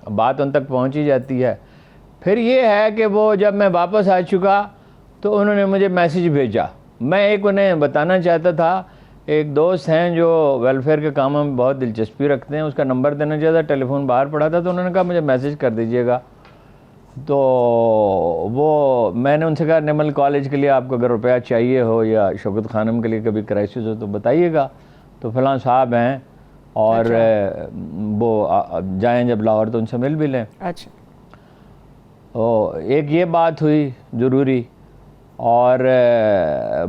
بات ان تک پہنچ ہی جاتی ہے. پھر یہ ہے کہ وہ جب میں واپس آ چکا تو انہوں نے مجھے میسیج بھیجا. میں ایک انہیں بتانا چاہتا تھا, ایک دوست ہیں جو ویلفیئر کے کاموں میں بہت دلچسپی رکھتے ہیں, اس کا نمبر دینا چاہتا, ٹیلی فون باہر پڑا تھا, تو انہوں نے کہا مجھے میسیج کر دیجیے گا. تو وہ میں نے ان سے کہا نمل کالج کے لیے آپ کو اگر روپیہ چاہیے ہو یا شوکت خانم کے لیے کبھی کرائسس ہو تو بتائیے گا. تو فلاں صاحب ہیں اور وہ جائیں جب لاہور تو ان سے مل بھی لیں. اچھا, ایک یہ بات ہوئی ضروری. اور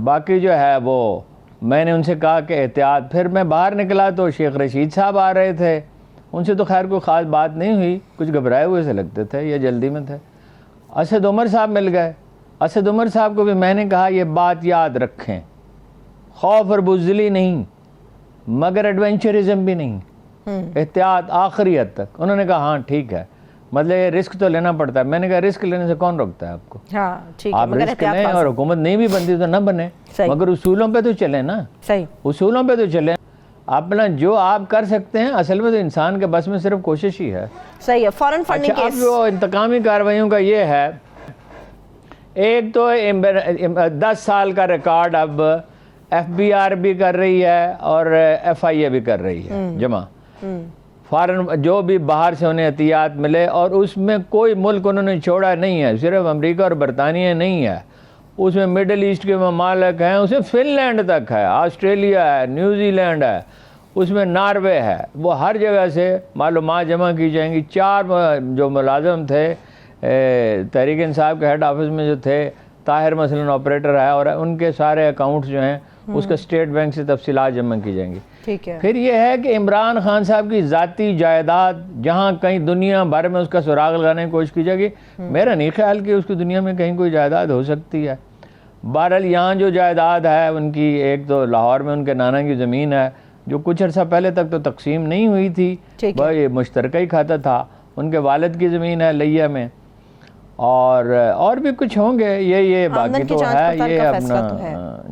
باقی جو ہے وہ میں نے ان سے کہا کہ احتیاط. پھر میں باہر نکلا تو شیخ رشید صاحب آ رہے تھے, ان سے تو خیر کوئی خاص بات نہیں ہوئی, کچھ گھبرائے ہوئے سے لگتے تھے یا جلدی میں تھے. اسد عمر صاحب مل گئے. اسد عمر صاحب کو بھی میں نے کہا یہ بات یاد رکھیں, خوف اور بزدلی نہیں مگر ایڈونچرزم بھی نہیں, احتیاط آخری حد تک. انہوں نے کہا ہاں ٹھیک ہے, مطلب یہ رسک تو لینا پڑتا ہے. میں نے کہا رسک لینے سے کون روکتا ہے آپ کو؟ ہاں ٹھیک ہے, آپ رسک لیں اور حکومت نہیں بھی بنتی تو نہ بنے, مگر اصولوں پہ تو چلیں نا. صحیح, اصولوں پہ تو چلیں. اپنا جو آپ کر سکتے ہیں, اصل میں تو انسان کے بس میں صرف کوشش ہی ہے. صحیح ہے. فارن فنڈنگ اچھا, اب جو انتقامی کارروائیوں کا یہ ہے, ایک تو 10 سال کا ریکارڈ اب ایف بی آر بھی کر رہی ہے اور ایف آئی اے بھی کر رہی ہے جمع. فارن جو بھی باہر سے انہیں عطیات ملے, اور اس میں کوئی ملک انہوں نے چھوڑا نہیں ہے, صرف امریکہ اور برطانیہ نہیں ہے, اس میں مڈل ایسٹ کے ممالک ہیں, اس میں فن لینڈ تک ہے, آسٹریلیا ہے, نیوزی لینڈ ہے, اس میں ناروے ہے. وہ ہر جگہ سے معلومات جمع کی جائیں گی. 4 جو ملازم تھے تحریک انصاف کے ہیڈ آفس میں جو تھے, طاہر مثلاً آپریٹر ہے, اور ان کے سارے اکاؤنٹس جو ہیں اس کے اسٹیٹ بینک سے تفصیلات جمع کی جائیں گی. ٹھیک ہے. پھر یہ ہے کہ عمران خان صاحب کی ذاتی جائیداد جہاں کہیں دنیا بھر میں اس کا سراغ لگانے کی کوشش کی جائے گی, میرا نہیں خیال کہ اس کی دنیا میں کہیں کوئی جائیداد ہو سکتی ہے. بہرحال یہاں جو جائیداد ہے ان کی, ایک تو لاہور میں ان کے نانا کی زمین ہے جو کچھ عرصہ پہلے تک تو تقسیم نہیں ہوئی تھی, یہ مشترکہ ہی کھاتا تھا. ان کے والد کی زمین ہے لیا میں, اور بھی کچھ ہوں گے. یہ باقی تو ہے, یہ اپنا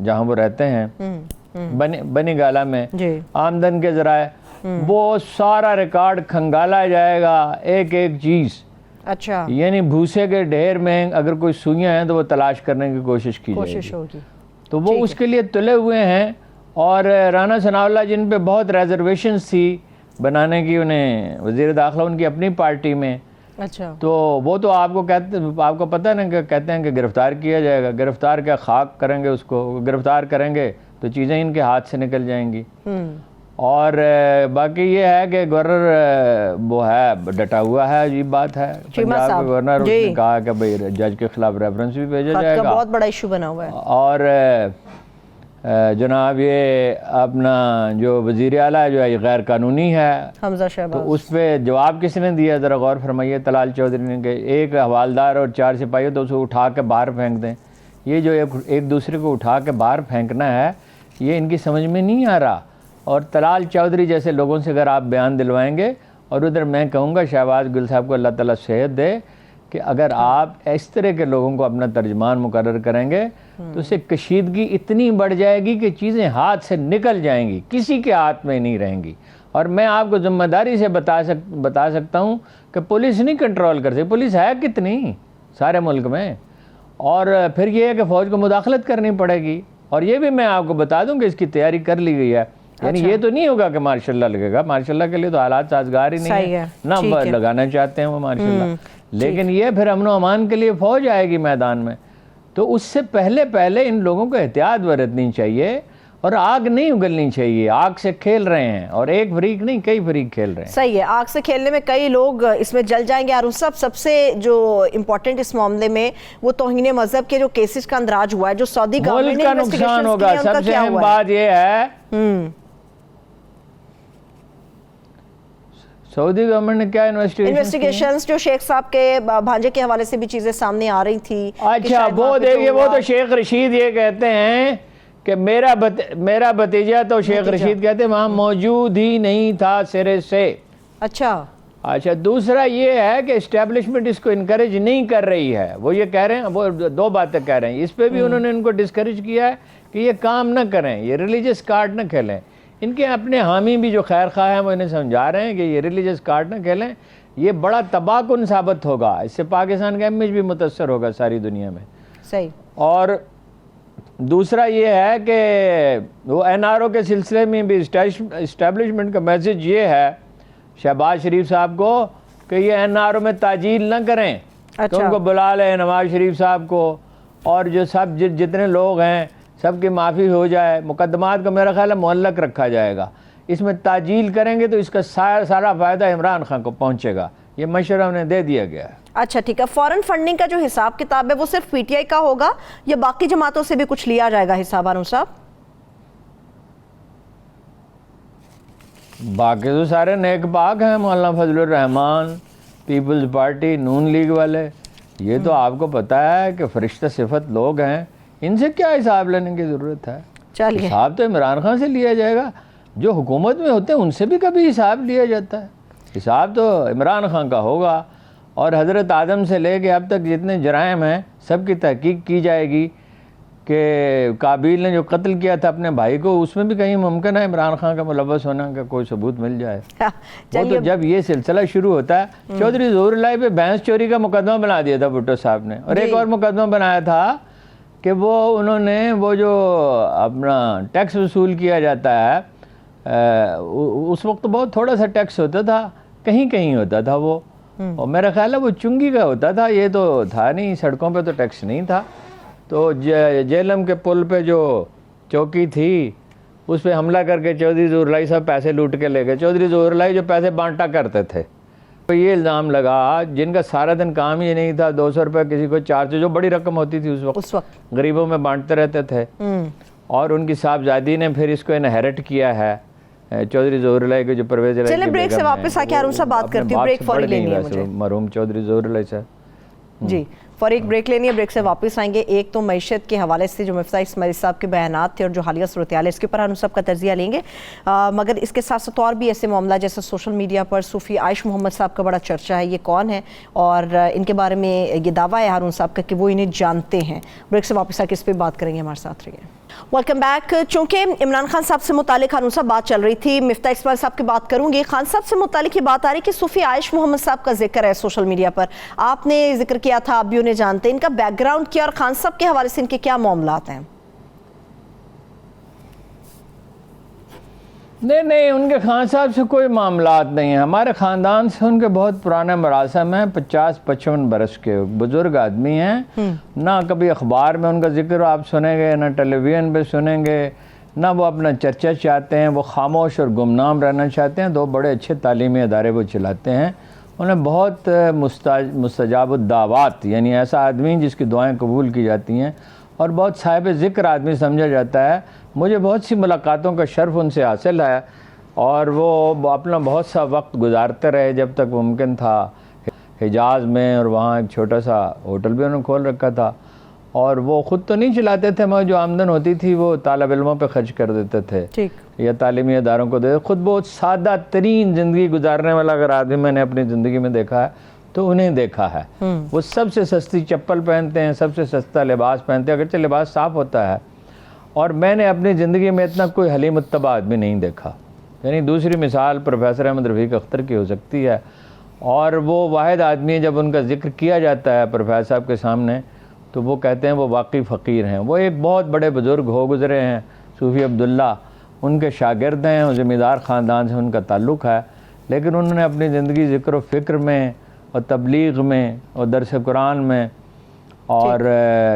جہاں وہ رہتے ہیں بنی گالا میں آمدن کے ذرائع, وہ سارا ریکارڈ کھنگالا جائے گا, ایک ایک چیز. اچھا, یعنی بھوسے کے ڈھیر میں اگر کوئی سوئیاں ہیں تو وہ تلاش کرنے کی کوشش کی جائے گی. تو وہ اس کے لیے تلے ہوئے ہیں. اور رانا ثناء اللہ جن پہ بہت ریزرویشنز تھی بنانے کی, انہیں وزیر داخلہ ان کی اپنی پارٹی میں. اچھا, تو وہ تو آپ کو پتہ ہے نا کہ کہتے ہیں کہ گرفتار کیا جائے گا. گرفتار کیا, خاک کریں گے اس کو. گرفتار کریں گے تو چیزیں ان کے ہاتھ سے نکل جائیں گی. اور باقی یہ ہے کہ گورنر وہ ہے ڈٹا ہوا ہے. عجیب بات ہے, پنجاب کے گورنر, اس نے کہا کہ بھئی جج کے خلاف ریفرنس بھی بھیجا جائے گا. بہت بڑا ایشو بنا ہوا ہے. اور جناب یہ اپنا جو وزیر اعلیٰ ہے جو ہے یہ غیر قانونی ہے, حمزہ شہباز, تو اس پہ جواب کس نے دیا ذرا غور فرمائیے. طلال چودھری نے کہ ایک حوالدار اور 4 سپاہی تو اسے اٹھا کے باہر پھینک دیں. یہ جو ایک دوسرے کو اٹھا کے باہر پھینکنا ہے, یہ ان کی سمجھ میں نہیں آ رہا. اور طلال چودھری جیسے لوگوں سے اگر آپ بیان دلوائیں گے, اور ادھر میں کہوں گا شہباز گل صاحب کو اللہ تعالیٰ صحت دے, کہ اگر آپ اس طرح کے لوگوں کو اپنا ترجمان مقرر کریں گے تو اس سے کشیدگی اتنی بڑھ جائے گی کہ چیزیں ہاتھ سے نکل جائیں گی, کسی کے ہاتھ میں نہیں رہیں گی. اور میں آپ کو ذمہ داری سے بتا سکتا ہوں کہ پولیس نہیں کنٹرول کر سکتی. پولیس ہے کتنی سارے ملک میں. اور پھر یہ ہے کہ فوج کو مداخلت کرنی پڑے گی. اور یہ بھی میں آپ کو بتا دوں کہ اس کی تیاری کر لی گئی ہے. یعنی یہ تو نہیں ہوگا کہ ماشاء اللہ لگے گا, ماشاء اللہ کے لیے تو حالات سازگار ہی نہیں ہے, نہ لگانا چاہتے ہیں وہ ماشاء اللہ. لیکن یہ پھر امن و امان کے لیے فوج آئے گی میدان میں, تو اس سے پہلے ان لوگوں کو احتیاط برتنی چاہیے, اور آگ نہیں اگلنی چاہیے. آگ سے کھیل رہے ہیں, اور ایک فریق نہیں کئی فریق کھیل رہے ہیں. صحیح ہے, آگ سے کھیلنے میں کئی لوگ اس میں جل جائیں گے. اور سب سے جو امپورٹنٹ اس معاملے میں وہ توہین مذہب کے جو کیسز کا اندراج ہوا ہے, جو سعودی گورنمنٹ نے نقصان ہوگا. سب سے اہم بات یہ ہے سعودی گورنمنٹ نے کیا انویسٹیگیشنز جو شیخ صاحب کے بھانجے کے حوالے سے بھی چیزیں سامنے آ رہی تھی. اچھا, وہ دیکھیے, وہ تو شیخ رشید یہ کہتے ہیں کہ میرا بھتیجا, تو شیخ رشید کہتے ہیں وہاں موجود ہی نہیں تھا سرے سے. اچھا, دوسرا یہ ہے کہ اسٹیبلشمنٹ اس کو انکریج نہیں کر رہی ہے. وہ یہ کہہ رہے ہیں, وہ 2 باتیں کہہ رہے ہیں. اس پہ بھی انہوں نے ان کو ڈسکریج کیا ہے کہ یہ کام نہ کریں, یہ ریلیجس کارڈ نہ کھیلیں. ان کے اپنے حامی بھی جو خیر خواہ ہیں وہ انہیں سمجھا رہے ہیں کہ یہ ریلیجس کارڈ نہ کھیلیں. یہ بڑا تباہ کن ثابت ہوگا. اس سے پاکستان کا امیج بھی متاثر ہوگا ساری دنیا میں. صحیح. اور دوسرا یہ ہے کہ وہ این آر او کے سلسلے میں بھی اسٹیبلشمنٹ کا میسج یہ ہے شہباز شریف صاحب کو کہ یہ این آر او میں تعجیل نہ کریں. تو ان کو بلا لیں نواز شریف صاحب کو, اور جو سب جتنے لوگ ہیں سب کی معافی ہو جائے. مقدمات کا میرا خیال ہے معلق رکھا جائے گا. اس میں تعجیل کریں گے تو اس کا سارا فائدہ عمران خان کو پہنچے گا. یہ مشورہ انہیں دے دیا گیا ہے. اچھا ٹھیک ہے. فورن فنڈنگ کا جو حساب کتاب ہے وہ صرف پی ٹی آئی کا ہوگا یا باقی جماعتوں سے بھی کچھ لیا جائے گا حساب ہارون صاحب؟ باقی تو سارے نیک پاک ہیں, مولانا فضل الرحمان, پیپلز پارٹی, نون لیگ والے. یہ تو آپ کو پتہ ہے کہ فرشتہ صفت لوگ ہیں, ان سے کیا حساب لینے کی ضرورت ہے. چلیے, حساب تو عمران خان سے لیا جائے گا. جو حکومت میں ہوتے ہیں ان سے بھی کبھی حساب لیا جاتا ہے. حساب تو عمران خان کا ہوگا. اور حضرت آدم سے لے کے اب تک جتنے جرائم ہیں سب کی تحقیق کی جائے گی. کہ قابیل نے جو قتل کیا تھا اپنے بھائی کو, اس میں بھی کہیں ممکن ہے عمران خان کا ملوث ہونا کا کوئی ثبوت مل جائے. وہ تو جب یہ سلسلہ شروع ہوتا ہے, چودھری ظہور اللہ پہ بھینس چوری کا مقدمہ بنا دیا تھا بھٹو صاحب نے, اور ایک اور مقدمہ بنایا تھا کہ وہ انہوں نے وہ جو اپنا ٹیکس وصول کیا جاتا ہے اس وقت بہت تھوڑا سا ٹیکس ہوتا تھا, کہیں کہیں ہوتا تھا وہ, اور میرا خیال ہے وہ چنگی کا ہوتا تھا, یہ تو تھا نہیں, سڑکوں پہ تو ٹیکس نہیں تھا. تو جیلم کے پل پہ جو چوکی تھی اس پہ حملہ کر کے چودھری ظہور اللہ صاحب پیسے لوٹ کے لے گئے. چودھری ظہور اللہ جو پیسے بانٹا کرتے تھے, تو یہ الزام لگا جن کا سارا دن کام ہی نہیں تھا, 200 روپے کسی کو 400, جو بڑی رقم ہوتی تھی اس وقت غریبوں میں بانٹتے رہتے تھے. اور ان کی صاحبزادی نے پھر اس کو انہیرٹ کیا ہے چودھری ظہور اللہ کے جو پرویز الہی. چلیں بریک سے واپس آ کے ہارون صاحب بات کرتی ہوں. بریک فوری لینی ہے مجھے, مرحوم چودھری ظہور اللہ صاحب. جی فوری ایک بریک لینی ہے, بریک سے واپس آئیں گے. ایک تو معیشت کے حوالے سے جو مفتاح اسماعیل صاحب کے بیانات تھے اور جو حالیہ صورتحال ہے اس کے اوپر ہم سب کا تجزیہ لیں گے, مگر اس کے ساتھ ساتھ اور بھی ایسے معاملہ جیسے سوشل میڈیا پر صوفی عائش محمد صاحب کا بڑا چرچا ہے, یہ کون ہے اور ان کے بارے میں یہ دعویٰ ہے ہارون صاحب کا کہ وہ انہیں جانتے ہیں. بریک سے واپس آ کے اس پہ بات کریں گے, ہمارے ساتھ رہیے. Welcome back. چونکہ عمران خان صاحب سے متعلق ہارون صاحب بات چل رہی تھی, مفتاح اسماعیل صاحب کی بات کروں گی. خان صاحب سے متعلق یہ بات آ رہی کہ صوفی عائش محمد صاحب کا ذکر ہے سوشل میڈیا پر, آپ نے ذکر کیا تھا, آپ بھی انہیں جانتے ہیں, ان کا بیک گراؤنڈ کیا اور خان صاحب کے حوالے سے ان کے کیا معاملات ہیں؟ نہیں, ان کے خان صاحب سے کوئی معاملات نہیں ہیں. ہمارے خاندان سے ان کے بہت پرانے مراسم ہیں, 50-55 برس کے بزرگ آدمی ہیں. نہ کبھی اخبار میں ان کا ذکر آپ سنیں گے, نہ ٹیلی ویژن پہ سنیں گے, نہ وہ اپنا چرچا چاہتے ہیں. وہ خاموش اور گمنام رہنا چاہتے ہیں. 2 بڑے اچھے تعلیمی ادارے وہ چلاتے ہیں. انہیں بہت مستجاب الدعوات, یعنی ایسا آدمی جس کی دعائیں قبول کی جاتی ہیں, اور بہت صاحب ذکر آدمی سمجھا جاتا ہے. مجھے بہت سی ملاقاتوں کا شرف ان سے حاصل ہے, اور وہ اپنا بہت سا وقت گزارتے رہے جب تک ممکن تھا حجاز میں, اور وہاں ایک چھوٹا سا ہوٹل بھی انہوں نے کھول رکھا تھا. اور وہ خود تو نہیں چلاتے تھے, مگر جو آمدن ہوتی تھی وہ طالب علموں پہ خرچ کر دیتے تھے یا تعلیمی اداروں کو دے. خود بہت سادہ ترین زندگی گزارنے والا اگر آدمی میں نے اپنی زندگی میں دیکھا ہے تو انہیں دیکھا ہے. وہ سب سے سستی چپل پہنتے ہیں, سب سے سستا لباس پہنتے ہیں, اگرچہ لباس صاف ہوتا ہے. اور میں نے اپنی زندگی میں اتنا کوئی حلیم الطبع آدمی نہیں دیکھا. یعنی دوسری مثال پروفیسر احمد رفیق اختر کی ہو سکتی ہے, اور وہ واحد آدمی ہے جب ان کا ذکر کیا جاتا ہے پروفیسر صاحب کے سامنے تو وہ کہتے ہیں وہ واقعی فقیر ہیں. وہ ایک بہت بڑے بزرگ ہو گزرے ہیں, صوفی عبداللہ, ان کے شاگرد ہیں, اور ذمہ دار خاندان سے ان کا تعلق ہے. لیکن انہوں نے اپنی زندگی ذکر و فکر میں اور تبلیغ میں اور درس قرآن میں اور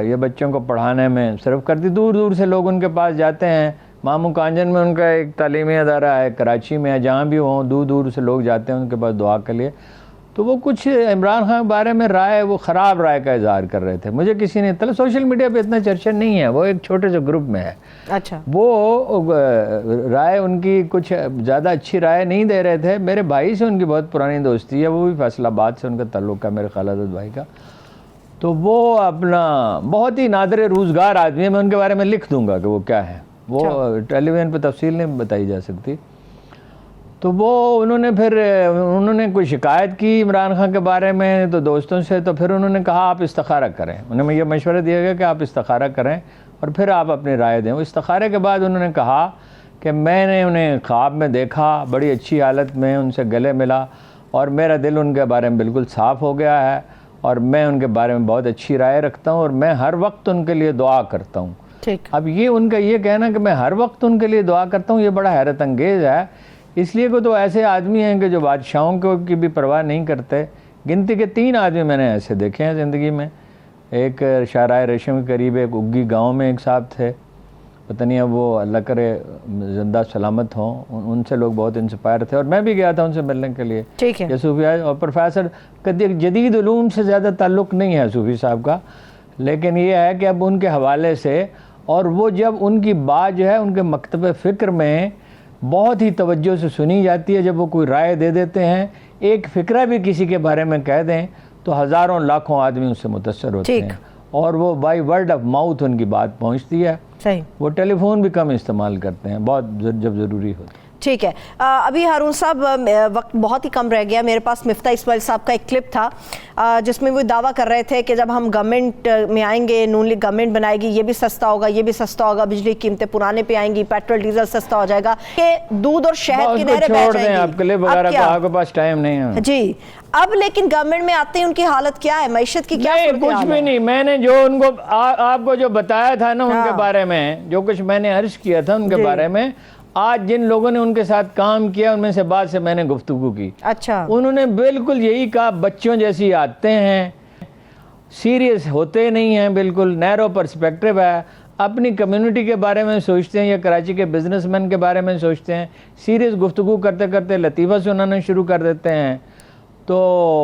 یہ بچوں کو پڑھانے میں صرف کر دی. دور دور سے لوگ ان کے پاس جاتے ہیں. مامو کانجن میں ان کا ایک تعلیمی ادارہ ہے, کراچی میں ہے, جہاں بھی ہوں دور دور سے لوگ جاتے ہیں ان کے پاس دعا کے لیے. تو وہ کچھ عمران خان کے بارے میں رائے, وہ خراب رائے کا اظہار کر رہے تھے. مجھے کسی نے اطلاع, سوشل میڈیا پہ اتنا چرچا نہیں ہے, وہ ایک چھوٹے سے گروپ میں ہے. اچھا, وہ رائے ان کی کچھ زیادہ اچھی رائے نہیں دے رہے تھے. میرے بھائی سے ان کی بہت پرانی دوستی ہے, وہ بھی فیصل آباد سے ان کا تعلق ہے, میرے خالد بھائی کا. تو وہ اپنا بہت ہی نادر روزگار آدمی ہے. میں ان کے بارے میں لکھ دوں گا کہ وہ کیا ہے, وہ ٹیلی ویژن پہ تفصیل نہیں بتائی جا سکتی. تو وہ انہوں نے کوئی شکایت کی عمران خان کے بارے میں تو دوستوں سے, تو پھر انہوں نے کہا آپ استخارہ کریں. انہیں یہ مشورہ دیا گیا کہ آپ استخارہ کریں اور پھر آپ اپنی رائے دیں. وہ استخارے کے بعد انہوں نے کہا کہ میں نے انہیں خواب میں دیکھا, بڑی اچھی حالت میں ان سے گلے ملا, اور میرا دل ان کے بارے میں بالکل صاف ہو گیا ہے اور میں ان کے بارے میں بہت اچھی رائے رکھتا ہوں اور میں ہر وقت ان کے لیے دعا کرتا ہوں. ٹھیک. اب یہ ان کا یہ کہنا کہ میں ہر وقت ان کے لیے دعا کرتا ہوں یہ بڑا حیرت انگیز ہے، اس لیے کہ تو ایسے آدمی ہیں کہ جو بادشاہوں کو کی بھی پرواہ نہیں کرتے. گنتی کے 3 آدمی میں نے ایسے دیکھے ہیں زندگی میں. ایک شاہراہ ریشم کے قریب ایک اگی گاؤں میں ایک صاحب تھے، پتہ نہیں اب وہ اللہ کرے زندہ سلامت ہوں، ان سے لوگ بہت انسپائر تھے اور میں بھی گیا تھا ان سے ملنے کے لیے. ٹھیک ہے. یہ صوفی اور پروفیسر جدید علوم سے زیادہ تعلق نہیں ہے صوفی صاحب کا، لیکن یہ ہے کہ اب ان کے حوالے سے، اور وہ جب ان کی بات جو ہے ان کے مکتب فکر میں بہت ہی توجہ سے سنی جاتی ہے، جب وہ کوئی رائے دے دیتے ہیں، ایک فکرہ بھی کسی کے بارے میں کہہ دیں تو ہزاروں لاکھوں آدمی اس سے متاثر ہوتے ہیں اور وہ بائی ورڈ آف ماؤتھ ان کی بات پہنچتی ہے. صحیح. وہ ٹیلی فون بھی کم استعمال کرتے ہیں بہت جب ضروری ہوتا ہے. ٹھیک ہے. ابھی ہارون صاحب وقت بہت ہی کم رہ گیا. میرے پاس مفتاح اسماعیل صاحب کا ایک کلپ تھا جس میں وہ دعویٰ کر رہے تھے کہ جب ہم گورنمنٹ میں آئیں گے، نون لیگ گورنمنٹ بنائے گی، یہ بھی سستا ہوگا، یہ بھی سستا ہوگا، بجلی کی قیمتیں پرانے پہ آئیں گی، پیٹرول ڈیزل سستا ہو جائے گا، کہ دودھ اور شہد کی نہریں بہہ جائیں گی. آپ کلپ وغیرہ کو آپ کے پاس ٹائم نہیں ہے جی. اب لیکن گورنمنٹ میں آتے ہیں ان کی حالت کیا ہے؟ معیشت کی کیا صورتحال ہے؟ کچھ بھی نہیں. میں نے جو ان کو آپ کو جو بتایا تھا نا ان کے بارے میں، جو کچھ میں نے عرض کیا تھا ان کے بارے میں، آج جن لوگوں نے ان کے ساتھ کام کیا ان میں سے بعد سے میں نے گفتگو کی، اچھا، انہوں نے بالکل یہی کہا، بچوں جیسی آتے ہیں، سیریس ہوتے نہیں ہیں، بالکل نیرو پرسپیکٹیو ہے، اپنی کمیونٹی کے بارے میں سوچتے ہیں یا کراچی کے بزنس مین کے بارے میں سوچتے ہیں، سیریس گفتگو کرتے کرتے لطیفہ سنانا شروع کر دیتے ہیں. تو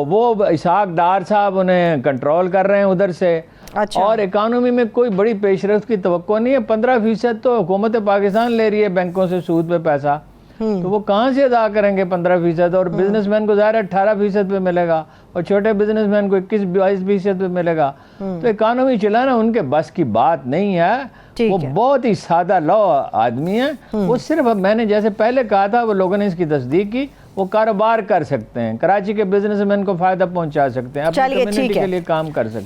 وہ اسحاق ڈار صاحب انہیں کنٹرول کر رہے ہیں ادھر سے. اچھا. اور اکانومی میں کوئی بڑی پیش رفت کی توقع نہیں ہے. 15% تو حکومت پاکستان لے رہی ہے بینکوں سے سود پہ پیسہ، تو وہ کہاں سے ادا کریں گے 15%؟ اور بزنس مین کو ظاہر 18% پہ ملے گا اور چھوٹے بزنس مین کو 21-22% پہ ملے گا. تو اکانومی چلانا ان کے بس کی بات نہیں ہے. وہ بہت ہی سادہ لو آدمی ہیں. وہ صرف میں نے جیسے پہلے کہا تھا، وہ لوگوں نے اس کی تصدیق کی، وہ کاروبار کر سکتے ہیں، کراچی کے بزنس مین کو فائدہ پہنچا سکتے ہیں، اپنی کمیونٹی کے لیے کام کر سکتے ہیں.